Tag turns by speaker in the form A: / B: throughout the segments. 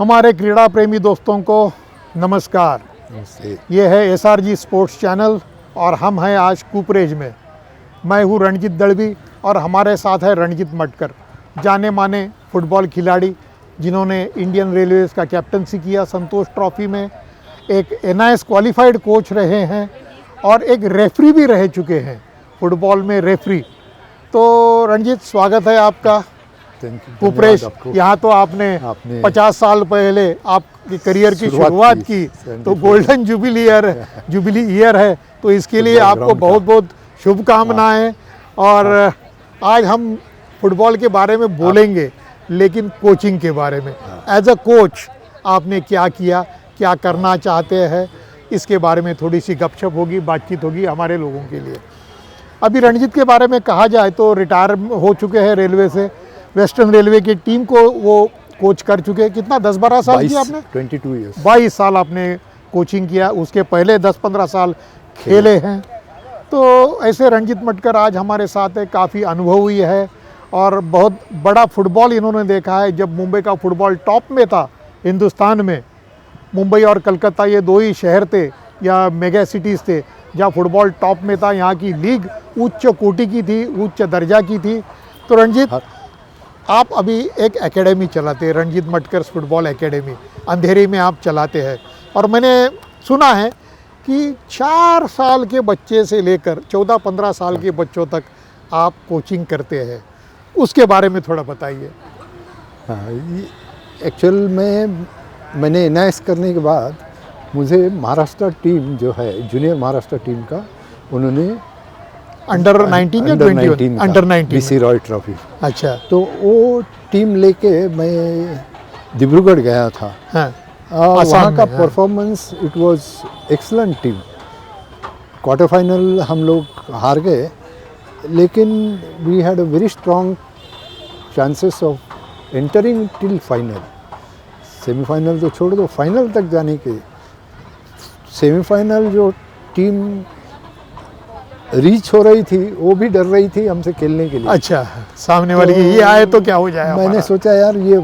A: हमारे क्रीड़ा प्रेमी दोस्तों को नमस्कार। ये है SRG स्पोर्ट्स चैनल और हम हैं आज कूपरेज में। मैं हूँ रणजीत दड़वी और हमारे साथ है रणजीत मटकर, जाने माने फुटबॉल खिलाड़ी जिन्होंने इंडियन रेलवेज़ का कैप्टनसी किया संतोष ट्रॉफी में, एक NIS क्वालिफाइड कोच रहे हैं और एक रेफरी भी रह चुके हैं, फुटबॉल में रेफरी। तो रणजीत, स्वागत है आपका कूपरेज। यहाँ तो आपने 50 साल पहले आपकी करियर की शुरुआत की, तो गोल्डन जुबिली ईयर है, तो इसके लिए आपको बहुत बहुत शुभकामनाएं। और आज हम फुटबॉल के बारे में बोलेंगे, लेकिन कोचिंग के बारे में। एज अ कोच आपने क्या किया, क्या करना चाहते हैं, इसके बारे में थोड़ी सी गपशप होगी, बातचीत होगी हमारे लोगों के लिए। अभी रणजीत के बारे में कहा जाए तो रिटायर हो चुके हैं रेलवे से, वेस्टर्न रेलवे की टीम को वो कोच कर चुके हैं। कितना 10-12 साल किया आपने?
B: 22 ईयर्स,
A: 22 साल आपने कोचिंग किया, उसके पहले 10-15 साल खेले हैं। तो ऐसे रणजीत मटकर आज हमारे साथ है, काफ़ी अनुभवी है और बहुत बड़ा फुटबॉल इन्होंने देखा है। जब मुंबई का फुटबॉल टॉप में था हिंदुस्तान में, मुंबई और कलकत्ता ये दो ही शहर थे या मेगा सिटीज़ थे जहाँ फुटबॉल टॉप में था। यहाँ की लीग उच्च कोटि की थी, उच्च दर्जा की थी। तो रणजीत, आप अभी एक एकेडमी चलाते हैं, रणजीत मटकर फुटबॉल एकेडमी, अंधेरी में आप चलाते हैं। और मैंने सुना है कि 4 साल के बच्चे से लेकर 14-15 साल के बच्चों तक आप कोचिंग करते हैं, उसके बारे में थोड़ा बताइए।
B: हाँ, एक्चुअल में मैंने NIS करने के बाद मुझे महाराष्ट्र टीम जो है, जूनियर महाराष्ट्र टीम का, उन्होंने
A: अंडर 19 या 21? Under 19
B: BC Roy trophy.
A: अच्छा।
B: तो वो टीम लेके मैं डिब्रूगढ़ गया था।
A: हाँ,
B: और वहाँ का performance, it was excellent team. Quarter final हम लोग हार गए, लेकिन we had a very strong chances of entering till final. Semifinal तो छोड़ दो, फाइनल तक जाने के। सेमीफाइनल जो टीम रीच हो रही थी, वो भी डर रही थी हमसे खेलने के लिए।
A: अच्छा, सामने वाली की ये आए तो क्या हो जाए।
B: मैंने सोचा यार ये,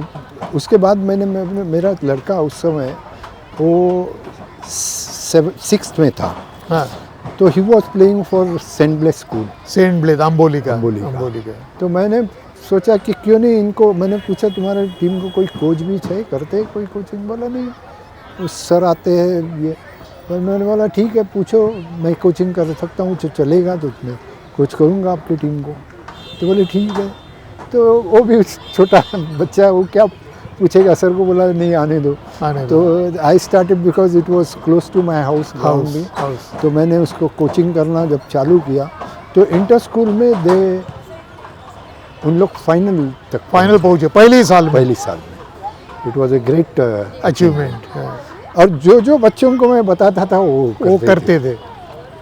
B: उसके बाद मेरा लड़का उस समय वो 6th में था।
A: हाँ।
B: तो he was playing for Saint Blaise school,
A: Saint Blaise Amboli का।
B: तो मैंने सोचा कि क्यों नहीं इनको, मैंने पूछा तुम्हारे टीम को कोई कोच भी है, करते कोई कोचिंग? बोला नहीं, उस सर आते हैं ये। और मैंने बोला ठीक है, पूछो, मैं कोचिंग कर सकता हूँ, चलेगा तो मैं कोच करूँगा आपकी टीम को। तो बोले ठीक है। तो वो भी छोटा बच्चा, वो क्या पूछेगा, सर को बोला नहीं, आने दो। तो I started because it was close to my house. तो मैंने उसको कोचिंग करना जब चालू किया, तो इंटर स्कूल में उन लोग फाइनल
A: पहुँचे पहले साल में।
B: It was a great
A: achievement.
B: और जो बच्चों को मैं बताता था वो
A: करते थे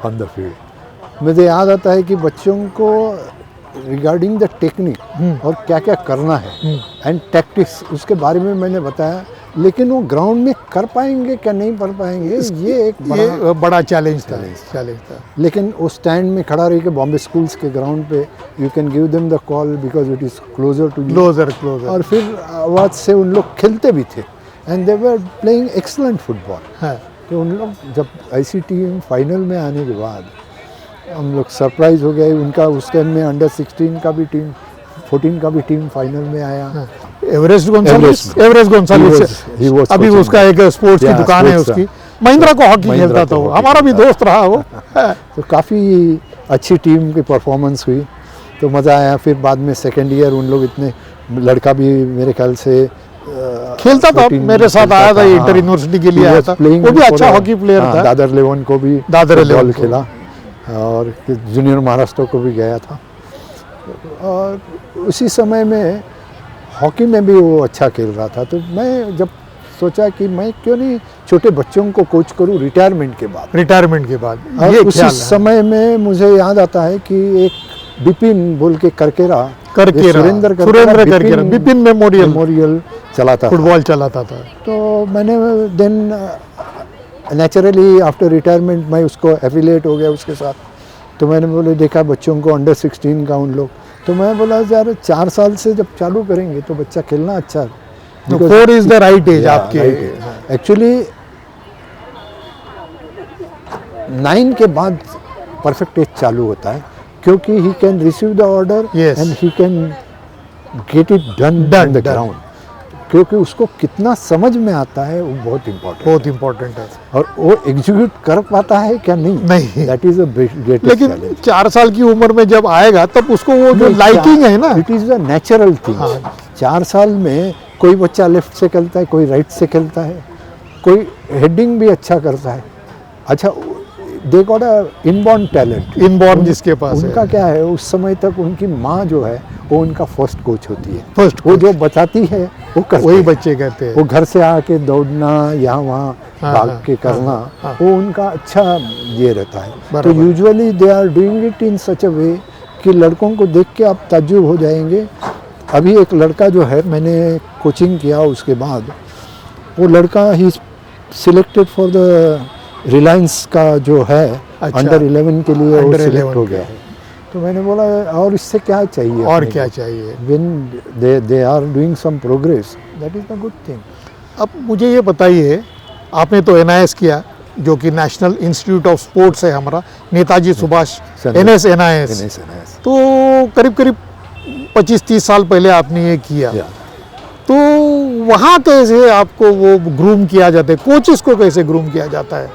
B: ऑन द फील्ड। मुझे याद आता है कि बच्चों को रिगार्डिंग द टेक्निक और क्या क्या करना है एंड टैक्टिक्स, उसके बारे में मैंने बताया। लेकिन वो ग्राउंड में कर पाएंगे क्या नहीं कर पाएंगे, ये एक
A: बड़ा चैलेंज था।
B: लेकिन वो स्टैंड में खड़ा रह के बॉम्बे स्कूल्स के ग्राउंड पे, you can give them the call because it is closer to
A: closer.
B: और फिर आवाज़ से उन लोग खेलते भी थे and they were playing excellent football. तो उन लोग जब ऐसी टीम फाइनल में आने के बाद हम लोग सरप्राइज हो गए। उनका उस टाइम में अंडर 16 का भी टीम, 14 का भी टीम फाइनल में आया।
A: एवरेस्ट गोंसाल्विस, अभी उसका एक स्पोर्ट्स की दुकान है उसकी। महिंद्रा को हॉकी खेलता था वो, हमारा भी दोस्त रहा वो।
B: तो काफ़ी अच्छी टीम की परफॉर्मेंस हुई, तो मज़ा आया। फिर बाद में सेकेंड ईयर उन लोग, इतने लड़का भी मेरे ख्याल से
A: खेलता था, मेरे साथ आया था, इंटर यूनिवर्सिटी के लिए आया था, वो भी अच्छा हॉकी प्लेयर था।
B: दादर 11 को भी बॉल खेला और जूनियर महाराष्ट्र को भी गया था। और उसी समय में हॉकी में भी वो अच्छा खेल रहा था। तो मैं जब सोचा कि मैं क्यों नहीं छोटे बच्चों को कोच करूं रिटायरमेंट के बाद। ये उसी समय में मुझे याद आता है कि एक बिपिन बोल के करकेरा सुरेंद्र करकेरा
A: बिपिन मेमोरियल
B: चलाता,
A: फुटबॉल चलाता था।
B: तो मैंने देन नेचुरली आफ्टर रिटायरमेंट मैं उसको एफिलिएट हो गया उसके साथ। तो मैंने बोले देखा बच्चों को अंडर 16 का उन लोग, तो मैं बोला यार 4 साल से जब चालू करेंगे तो बच्चा खेलना अच्छा
A: 4 इज द राइट एज आपके।
B: एक्चुअली 9 के बाद परफेक्ट एज चालू होता है, क्योंकि he can receive the order
A: Yes.
B: And he can get it done on the ground, क्योंकि उसको कितना समझ में आता है वो बहुत इम्पोर्टेंट,
A: बहुत इंपॉर्टेंट है।
B: और वो एग्जीक्यूट कर पाता है क्या नहीं, दैट इज अ ग्रेटेस्ट
A: लेकिन
B: चैलेंज।
A: 4 साल की उम्र में जब आएगा तब उसको वो जो लाइकिंग है ना,
B: it is a natural thing.
A: हाँ।
B: 4 साल में कोई बच्चा लेफ्ट से खेलता है, कोई राइट से खेलता है, कोई हेडिंग भी अच्छा करता है। अच्छा, they got a inborn talent,
A: inborn जिसके पास
B: उनका
A: है।
B: क्या है, उस समय तक उनकी माँ जो है वो उनका फर्स्ट कोच होती है।
A: फर्स्ट
B: वो जो बताती है वो करते
A: वही
B: हैं।
A: बच्चे करते हैं।
B: वो घर से आके दौड़ना, यहाँ वहाँ
A: हाँ,
B: भाग
A: हाँ,
B: के करना,
A: हाँ।
B: वो उनका अच्छा ये रहता है। तो
A: बराबर।
B: Usually they are doing it in such a way कि लड़कों को देख के आप ताज्जुब हो जाएंगे। अभी एक लड़का जो है, मैंने कोचिंग किया उसके बाद, वो लड़का ही सिलेक्टेड फॉर द रिलायंस का जो है
A: अच्छा।
B: अंडर 11 के लिए वो
A: Under
B: सिलेक्ट
A: 11
B: हो गया है। तो मैंने बोला और इससे क्या चाहिए,
A: और
B: अपने
A: क्या
B: को?
A: चाहिए।
B: When they are doing some progress, that is the good thing.
A: अब मुझे ये बताइए, आपने तो NIS किया जो कि नेशनल इंस्टीट्यूट ऑफ स्पोर्ट्स है हमारा, नेताजी सुभाष
B: चंद्र-
A: NIS।
B: NIS.
A: तो करीब करीब 25-30 साल पहले आपने ये किया।
B: Yeah.
A: तो वहाँ कैसे आपको वो ग्रूम किया जाता है, कोचेस को कैसे ग्रूम किया जाता है?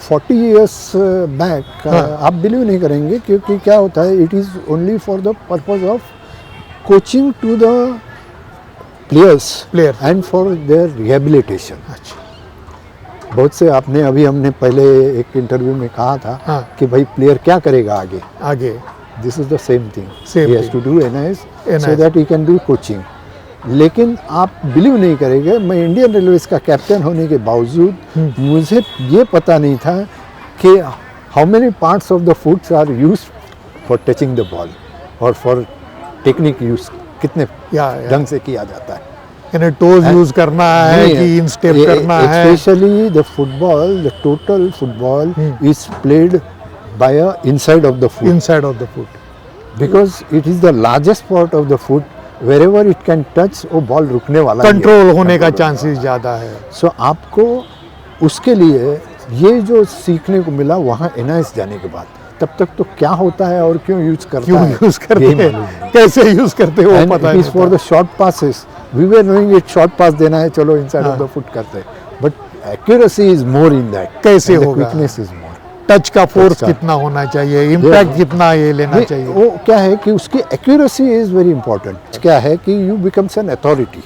B: 40 years back,
A: हाँ।
B: आप बिलीव नहीं करेंगे, क्योंकि क्या होता है, it is only for the purpose of coaching to the players
A: player.
B: And for their rehabilitation.
A: अच्छा।
B: बहुत से आपने अभी हमने पहले एक इंटरव्यू में कहा था
A: हाँ।
B: कि भाई प्लेयर क्या करेगा आगे,
A: आगे
B: this is the same thing,
A: Same
B: he has to
A: thing.
B: Do NIS so
A: NIS.
B: That he can do coaching. लेकिन आप बिलीव नहीं करेंगे, मैं इंडियन रेलवेज का कैप्टन होने के बावजूद मुझे ये पता नहीं था कि how many parts of the foots are use for touching the ball और फॉर टेक्निक यूज कितने
A: या
B: ढंग से किया जाता है।
A: यानी टोज यूज करना है कि इन स्टेप करना है।
B: Especially the football, the total football is played by a inside of the foot,
A: inside of the foot.
B: because it is the largest part of the foot, wherever it can touch वो ball रुकने वाला ही है।
A: Control होने का
B: Control
A: chances ज़्यादा है।
B: सो आपको उसके लिए ये जो सीखने को मिला वहाँ NIS जाने के बाद, तब तक तो क्या होता है और क्यों यूज करता
A: क्यों
B: है
A: यूज करते
B: यही
A: हैं,
B: मालूम नहीं।
A: कैसे यूज करते हैं वो
B: And
A: पता
B: it is for
A: नहीं
B: the short passes. We were knowing it short pass देना है, चलो inside
A: हाँ।
B: of the foot करते हैं, but accuracy is more in that.
A: कैसे
B: And the
A: होगा?
B: quickness is more.
A: टच का फोर्स
B: का।
A: कितना होना चाहिए, इम्पैक्ट कितना ये लेना
B: नहीं,
A: चाहिए।
B: वो क्या है कि उसकी एक्यूरेसी इज वेरी इंपॉर्टेंट। क्या है कि you becomes an authority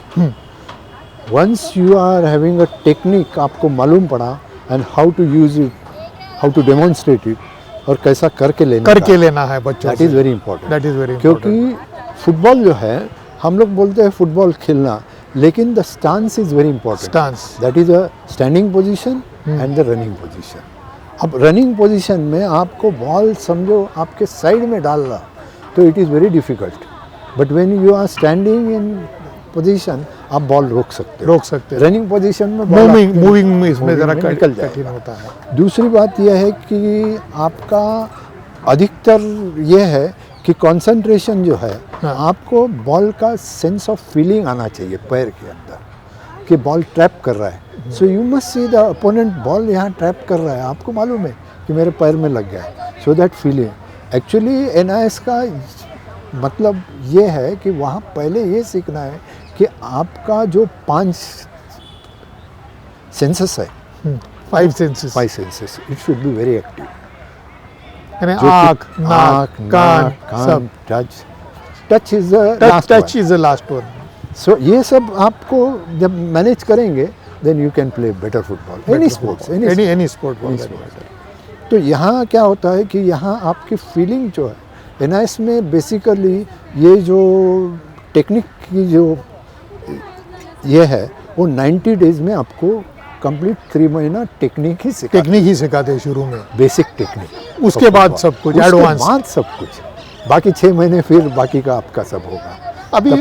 B: once you are having a technique, आपको मालूम पड़ा and how to use it, how to demonstrate it और कैसा करके लेना
A: है बच्चों
B: दैट
A: से।
B: Is very important.
A: That is very
B: क्योंकि फुटबॉल जो है, हम लोग बोलते हैं फुटबॉल खेलना, लेकिन the stance is very important.
A: Stance.
B: That is a standing position and the running position. अब रनिंग पोजीशन में आपको बॉल समझो आपके साइड में डालना, तो it is very difficult, but when you are standing in position आप बॉल रोक सकते हो।
A: रोक सकते हैं।
B: रनिंग पोजीशन में ball आपके
A: मूविंग में इसमें
B: moving
A: जरा
B: में निकल जाएगा।
A: कठिन होता है।
B: दूसरी बात यह है कि आपका अधिकतर ये है कि कंसंट्रेशन जो है,
A: हाँ।
B: आपको बॉल का सेंस ऑफ फीलिंग आना चाहिए पैर के अंदर कि बॉल ट्रैप कर रहा है। So you must see the opponent ball यहाँ ट्रैप कर रहा है, आपको मालूम है कि मेरे पैर में लग गया है। So that feeling actually NIS का मतलब ये है कि वहाँ पहले ये सीखना है कि आपका जो 5 सेंसेस है,
A: 5 senses,
B: 5 senses, it should be very active.
A: यानी
B: जो कि
A: आँख, नाक, कान सब।
B: Touch, touch is the last
A: touch is the last one.
B: So ये सब आपको जब मैनेज करेंगे, then you can play better football, any sports,
A: any sport.
B: तो यहाँ क्या होता है कि यहाँ आपकी फीलिंग जो है, NIS में बेसिकली ये जो टेक्निक की जो ये है, वो 90 डेज में आपको कंप्लीट 3 महीना टेक्निक ही सिखा,
A: टेक्निक ही सिखाते हैं शुरू में,
B: बेसिक टेक्निक।
A: उसके बाद सब कुछ एडवांस।
B: बाद सब कुछ, बाकी 6 महीने फिर बाकी का आपका सब होगा।
A: अभी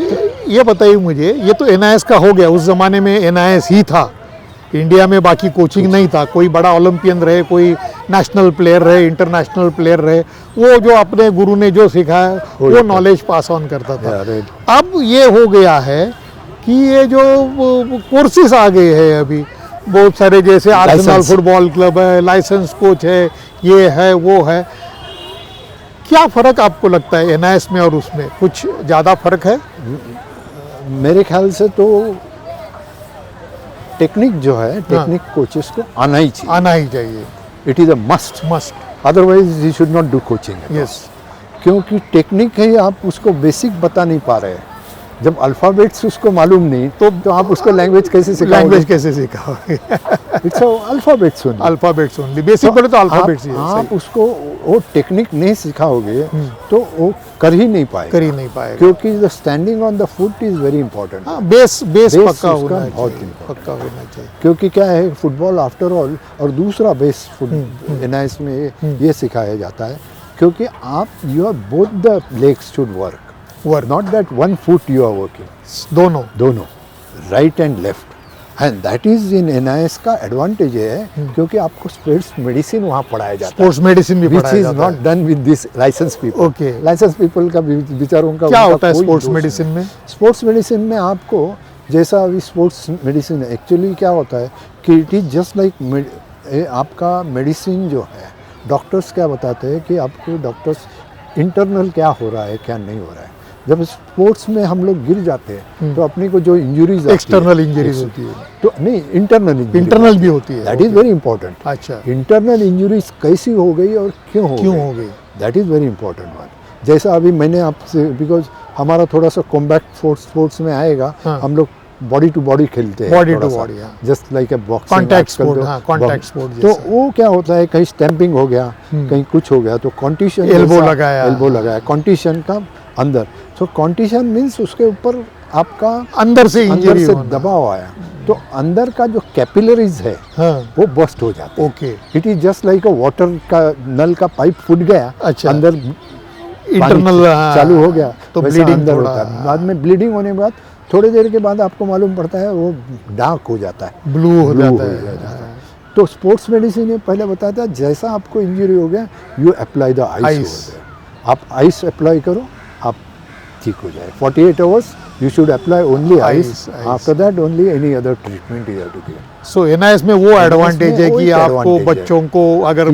A: ये बताइए मुझे, ये तो NIS का हो गया, उस ज़माने में NIS ही था, इंडिया में बाकी कोचिंग नहीं था। कोई बड़ा ओलंपियन रहे, कोई नेशनल प्लेयर रहे, इंटरनेशनल प्लेयर रहे, वो जो अपने गुरु ने जो सिखाया वो नॉलेज पास ऑन करता था।
B: अरे
A: अब ये हो गया है कि ये जो कोर्सेज आ गए हैं अभी बहुत सारे, जैसे आर्सेनल
B: License.
A: फुटबॉल क्लब है, लाइसेंस कोच है, ये है वो है, क्या फ़र्क आपको लगता है एनआईएस में और उसमें? कुछ ज़्यादा फ़र्क है?
B: मेरे ख्याल से तो टेक्निक जो है, टेक्निक कोचेस को आना ही चाहिए,
A: आना ही चाहिए,
B: it is a must,
A: must.
B: Otherwise you should not do coaching.
A: Yes,
B: क्योंकि टेक्निक है, आप उसको बेसिक बता नहीं पा रहे हैं। जब अल्फ़ाबेट्स उसको मालूम नहीं तो आप उसको लैंग्वेज कैसे सिखाओगे?
A: लैंग्वेज कैसे सिखाओगे?
B: It's alphabets only.
A: Alphabets only, basic बोले तो अल्फ़ाबेट्स ही है,
B: आप
A: सही।
B: उसको वो टेक्निक नहीं सिखाओगे तो वो कर ही नहीं पाएगा,
A: कर ही नहीं पाएगा।
B: क्योंकि the standing on the foot is very important.
A: हाँ, बेस
B: बेस
A: पक्का
B: उसका
A: होना
B: बहुत
A: चाहिए,
B: important
A: पक्का होना चाहिए।
B: क्योंकि क्या है, फुटबॉल आफ्टर ऑल, और दूसरा बेस एनआईएस में ये सिखाया जाता है, क्योंकि आप you are both the legs should work, not that one foot you are working, दोनों right and left, and that is in NIS का एडवांटेज है, क्योंकि आपको स्पोर्ट्स मेडिसिन वहाँ पढ़ाया जाता है,
A: स्पोर्ट्स मेडिसिन भी
B: विच
A: पढ़ाया
B: इज
A: जाता
B: नॉट
A: है।
B: Done with this license people.
A: Okay.
B: License people का बेचारों का
A: क्या
B: उनका
A: होता है
B: कोई
A: स्पोर्ट्स
B: दोष
A: मेडिसिन
B: नहीं।
A: में?
B: स्पोर्ट्स मेडिसिन में आपको, जैसा अभी स्पोर्ट्स मेडिसिन एक्चुअली क्या होता है कि इट इज जस्ट लाइक आपका मेडिसिन जो है, डॉक्टर्स क्या बताते हैं कि आपको डॉक्टर्स इंटरनल क्या हो रहा है क्या नहीं हो रहा है। जब स्पोर्ट्स में हम लोग गिर जाते हैं तो अपने को जो इंजरीज,
A: एक्सटर्नल इंजरीज होती है,
B: तो नहीं, इंटरनल
A: इंटरनल भी होती है,
B: दैट इज वेरी इंपॉर्टेंट।
A: अच्छा,
B: इंटरनल इंजरीज कैसी हो गई और क्यों हो गई, that is very important one. जैसा अभी मैंने आपसे, बिकॉज हमारा थोड़ा सा कॉम्बैट स्पोर्ट्स में आएगा, हम लोग बॉडी टू बॉडी खेलते हैं,
A: body to body,
B: just like a boxing,
A: contact sport, हाँ, कॉन्टैक्ट स्पोर्ट।
B: तो वो क्या होता है, कहीं स्टैंपिंग हो गया, कहीं कुछ हो गया तो कॉन्टिशन,
A: एल्बो
B: लगाया कॉन्टिशन का अंदर, तो कॉन्टिशन मीन्स उसके ऊपर आपका
A: अंदर से इंजरी
B: से दबाव आया, तो अंदर का जो कैपिलरीज है वो बस्ट हो जाता है।
A: Okay,
B: it is just like a water का नल का पाइप फूट गया,
A: अच्छा,
B: अंदर
A: इंटरनल
B: चालू हो गया
A: तो
B: वैसा
A: ब्लीडिंग
B: अंदर
A: थोड़ा,
B: होता है। बाद में ब्लीडिंग होने के बाद थोड़ी देर के बाद आपको मालूम पड़ता है वो डार्क हो जाता है,
A: ब्लू हो जाता
B: है। तो स्पोर्ट्स मेडिसिन ये पहले बताता है, जैसा आपको इंजरी हो गया यू अप्लाई द आइस, आप आइस अप्लाई करो, आप ठीक हो जाए। 48 hours you should apply only ice, after that only any other treatment you have to give.
A: So NIS में वो एडवांटेज है
B: वो
A: कि
B: एक
A: आपको
B: advantage
A: बच्चों को अगर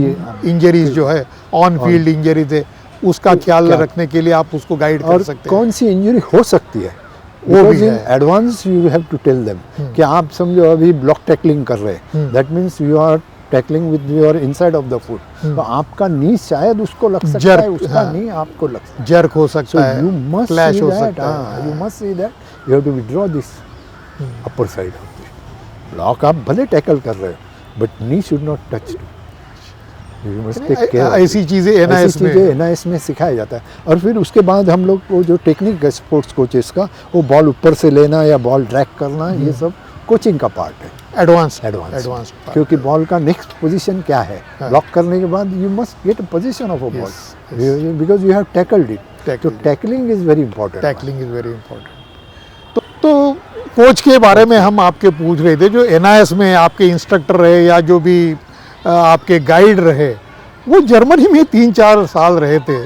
A: इंजरीज जो है ऑन फील्ड इंजरीज है उसका ख्याल रखने के लिए आप उसको गाइड कर
B: और
A: सकते हैं।
B: कौन सी इंजरी हो सकती है वो भी है, advance you have to tell them कि आप समझो अभी ब्लॉक टैकलिंग कर रहे हैं, that means you are tackling with your inside of the foot, तो आपका नी शायद उसको लग सकता है, उसका नी आपको लग सकता है,
A: जर्क हो सकता है,
B: यू मस्ट
A: क्लैश हो
B: दैट,
A: सकता है,
B: you must see that you have to withdraw this upper side of this block. आप भले टैकल कर रहे हो but knee should not touch, you must take care.
A: ऐसी चीजें
B: एनआईएस में सिखाया जाता है। और फिर उसके बाद हम लोग को जो टेक्निक है स्पोर्ट्स कोचेस का, वो बॉल ऊपर से लेना या बॉल ड्रैग करना, ये सब कोचिंग का पार्ट है,
A: एडवांस,
B: क्योंकि बॉल का नेक्स्ट पोजीशन क्या है, ब्लॉक करने के बाद you must get a position of a ball because you have tackled it, तो tackling is very important,
A: tackling is very important. तो कोच के बारे में हम आपके पूछ रहे थे, जो एनआईएस में आपके इंस्ट्रक्टर रहे या जो भी आपके गाइड रहे, वो जर्मनी में 3-4 साल रहे थे,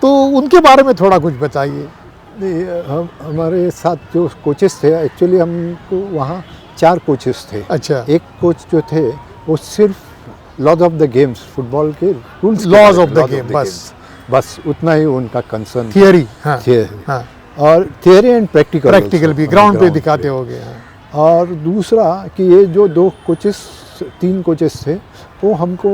A: तो उनके बारे में थोड़ा कुछ बताइए।
B: हम हमारे साथ जो कोचेस थे, एक्चुअली हमको वहाँ 4 कोचेस थे।
A: अच्छा,
B: एक कोच जो थे वो सिर्फ laws of the games, football के rules,
A: laws of the game,
B: बस उतना ही उनका कंसर्न,
A: थियरी,
B: हाँ, और थियरी एंड प्रैक्टिकल
A: भी ग्राउंड पे दिखाते होंगे।
B: और दूसरा कि ये जो 3 कोचेस थे वो हमको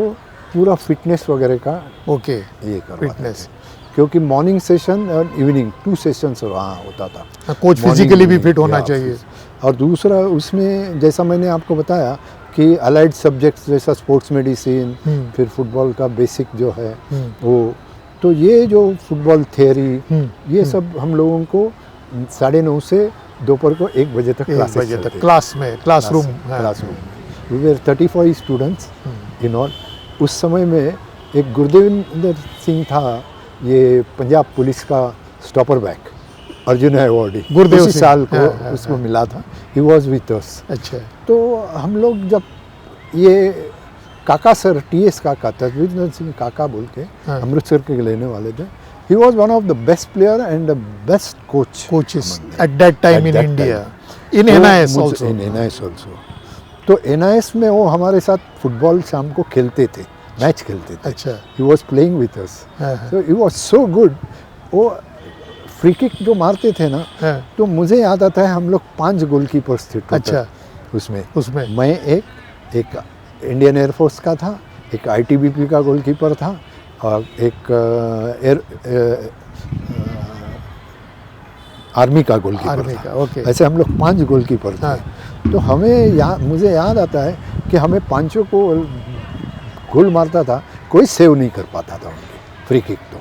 B: पूरा फिटनेस वगैरह का
A: ओके
B: ये करवाते
A: फिटनेस,
B: थे, क्योंकि मॉर्निंग सेशन और इवनिंग 2 सेशंस वहाँ होता था।
A: कोच फिजिकली भी फिट होना चाहिए।
B: और दूसरा उसमें जैसा मैंने आपको बताया कि अलाइड सब्जेक्ट्स जैसा स्पोर्ट्स मेडिसिन, फिर फुटबॉल का बेसिक जो है वो, तो ये जो फुटबॉल थियरी ये सब हम लोगों को 9:30 से दोपहर को 1 बजे तक
A: classroom
B: we were 35 students in all. उस समय में एक गुरदेविंदर सिंह था, ये पंजाब पुलिस का stopper back, Arjun awardee,
A: Gurdev
B: उसी साल को उसको मिला था, ही वॉज विथ अस।
A: अच्छा,
B: तो हम लोग जब ये काका सर, TS काका, तजवीर सिंह काका बोल के अमृतसर के लेने वाले थे, he was one of the best player and the best coaches
A: at that time in India. In NIS also.
B: In NIS also. तो NIS में वो हमारे साथ फुटबॉल शाम को खेलते थे, मैच खेलते थे.
A: अच्छा.
B: He was playing with us.
A: हाँ,
B: So he was so good. वो फ्री किक जो मारते थे ना,
A: हाँ,
B: तो मुझे याद आता है हम लोग 5 गोलकीपर्स थे total
A: अच्छा.
B: उसमें.
A: उसमें
B: मैं एक इंडियन एयरफोर्स का था, एक ITBP का गोलकीपर था और एक आर्मी का गोलकीपर
A: आर्मी
B: था.
A: का. ओके.
B: ऐसे हम लोग 5 गोलकीपर थे.
A: हाँ.
B: तो मुझे याद आता है कि हमें पांचों को गोल मारता था, कोई सेव नहीं कर पाता था उनकी फ्री किक. तो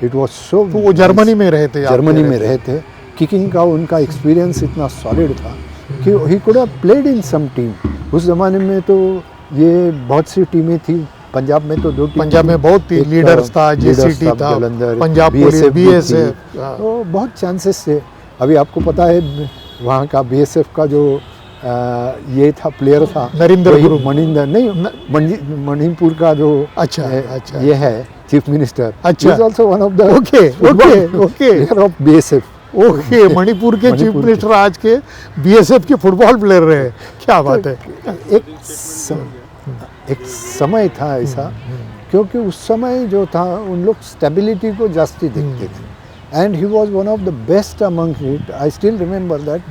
B: इट वाज सो.
A: तो वो जर्मनी में रहे थे.
B: जर्मनी में रहे थे. किकिंग का उनका एक्सपीरियंस इतना सॉलिड था कि he could have played in some team. उस ज़माने में तो ये बहुत सी टीमें थी. पंजाब में तो 2 टीम.
A: पंजाब में बहुत थी. लीडर्स था, JCT था, पंजाब पुलिस, BSF.
B: तो बहुत चांसेस थे. अभी आपको पता है वहाँ का BSF का जो ये था प्लेयर था
A: नरेंद्र गुरु.
B: मणिपुर का जो
A: अच्छा.
B: ये है चीफ मिनिस्टर.
A: अच्छा.
B: Also one of the
A: okay.
B: Player of BSF.
A: Okay. Manipur के चीफ मिनिस्टर आज के BSF के फुटबॉल प्लेयर रहे. क्या बात है.
B: एक समय था ऐसा, क्योंकि उस समय जो था उन लोग स्टेबिलिटी को जास्ती देखते थे. And he was one of the best among it. I still remember that.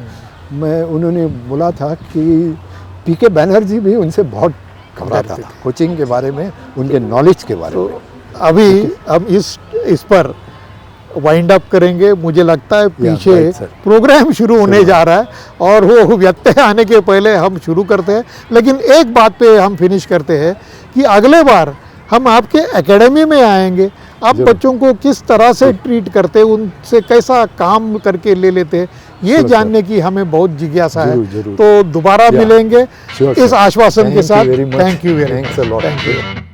B: मैं उन्होंने बोला था कि PK बैनर्जी भी उनसे बहुत घबराता था कोचिंग के बारे में, उनके नॉलेज के बारे में.
A: अभी हम इस पर वाइंड अप करेंगे. मुझे लगता है पीछे
B: right, sir.
A: प्रोग्राम शुरू होने जा रहा है और वो व्यत्यय आने के पहले हम शुरू करते हैं. लेकिन एक बात पे हम फिनिश करते हैं कि अगले बार हम आपके एकेडमी में आएंगे. आप बच्चों को किस तरह से ट्रीट करते, उनसे कैसा काम करके ले लेते, ये जानने की हमें बहुत जिज्ञासा है. तो दोबारा मिलेंगे इस आश्वासन के साथ. Thank you very much.